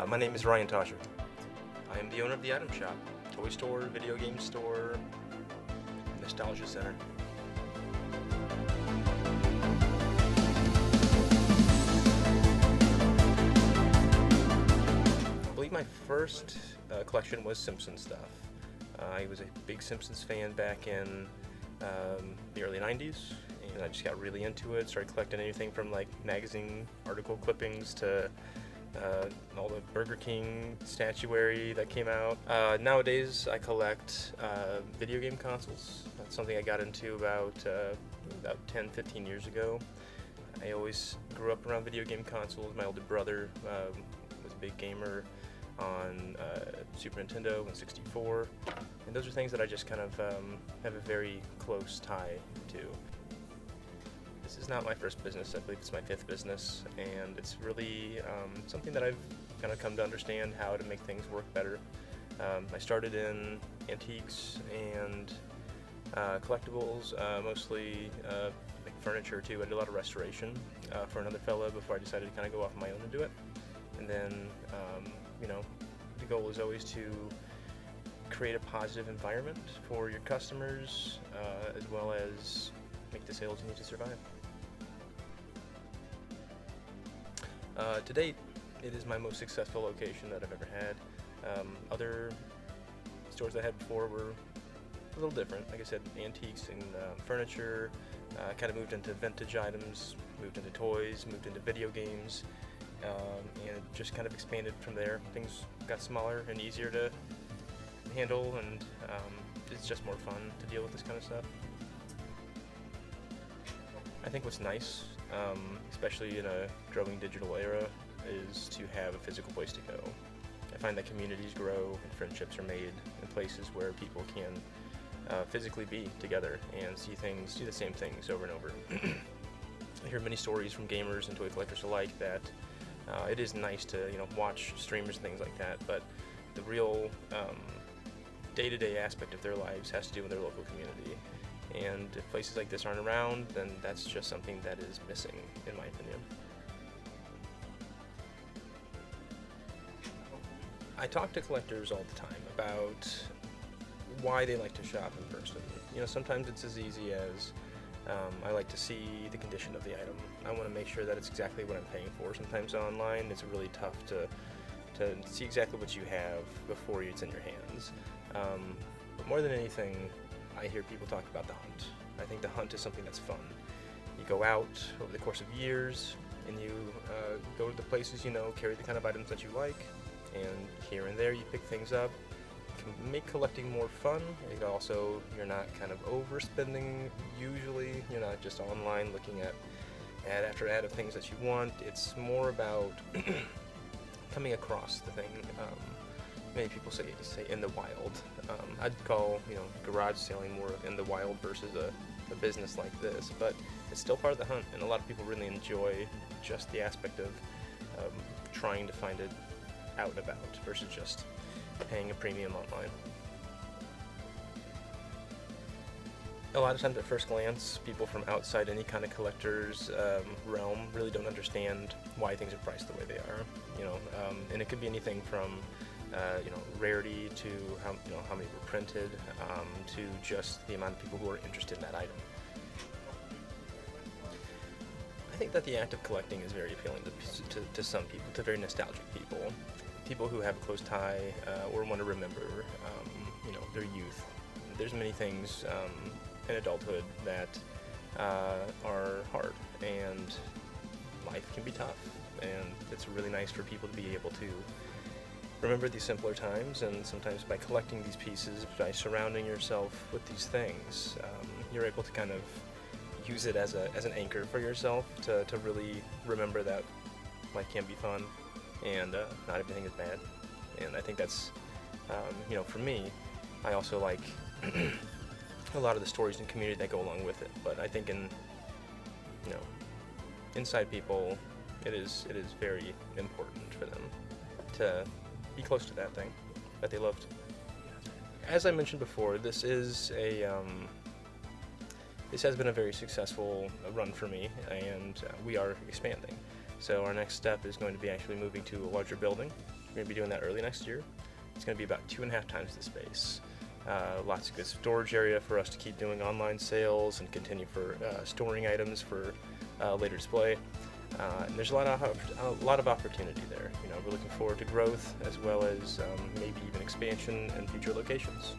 My name is Ryan Tosher. I am the owner of the Item Shop, toy store, video game store, nostalgia center. I believe my first collection was Simpsons stuff. I was a big Simpsons fan back in the early 90s, and I just got really into it, started collecting anything from like magazine article clippings to all the Burger King statuary that came out. Nowadays I collect video game consoles. That's something I got into about 10, 15 years ago. I always grew up around video game consoles. My older brother was a big gamer on Super Nintendo and 64, and those are things that I just kind of have a very close tie to. This is not my first business. I believe it's my fifth business, and it's really something that I've kind of come to understand how to make things work better. I started in antiques and collectibles, mostly like furniture too. I did a lot of restoration for another fella before I decided to kind of go off on my own and do it. And then, the goal is always to create a positive environment for your customers, as well as make the sales you need to survive. To date, it is my most successful location that I've ever had. Other stores I had before were a little different. Like I said, antiques and furniture. Kind of moved into vintage items, moved into toys, moved into video games, and it just kind of expanded from there. Things got smaller and easier to handle, and it's just more fun to deal with this kind of stuff. I think what's nice, especially in a growing digital era, is to have a physical place to go. I find that communities grow and friendships are made in places where people can physically be together and see the same things over and over. I hear many stories from gamers and toy collectors alike that it is nice to watch streamers and things like that, but the real day-to-day aspect of their lives has to do with their local community. And if places like this aren't around, then that's just something that is missing, in my opinion. I talk to collectors all the time about why they like to shop in person. Sometimes it's as easy as I like to see the condition of the item. I want to make sure that it's exactly what I'm paying for. Sometimes online it's really tough to see exactly what you have before it's in your hands. But more than anything, I hear people talk about the hunt. I think the hunt is something that's fun. You go out over the course of years, and you go to the places carry the kind of items that you like, and here and there you pick things up. It can make collecting more fun. You're not kind of overspending usually. You're not just online looking at ad after ad of things that you want. It's more about coming across the thing. Many people say in the wild. I'd call garage selling more of in the wild versus a business like this, but it's still part of the hunt, and a lot of people really enjoy just the aspect of trying to find it out and about versus just paying a premium online. A lot of times at first glance, people from outside any kind of collector's realm really don't understand why things are priced the way they are. And it could be anything from rarity to how many were printed, to just the amount of people who are interested in that item. I think that the act of collecting is very appealing to some people, to very nostalgic people who have a close tie or want to remember their youth. There's many things in adulthood that are hard, and life can be tough, and it's really nice for people to be able to remember these simpler times. And sometimes by collecting these pieces, by surrounding yourself with these things, you're able to kind of use it as an anchor for yourself to really remember that life can be fun, and not everything is bad. And I think that's, for me, I also like a lot of the stories and community that go along with it. But I think inside people, it is very important for them to be close to that thing that they loved. As I mentioned before, this has been a very successful run for me, and we are expanding. So our next step is going to be actually moving to a larger building, We're going to be doing that early next year. It's going to be about 2.5 times the space. Lots of good storage area for us to keep doing online sales and continue for storing items for later display. And there's a lot of opportunity there. We're looking forward to growth as well as maybe even expansion and future locations.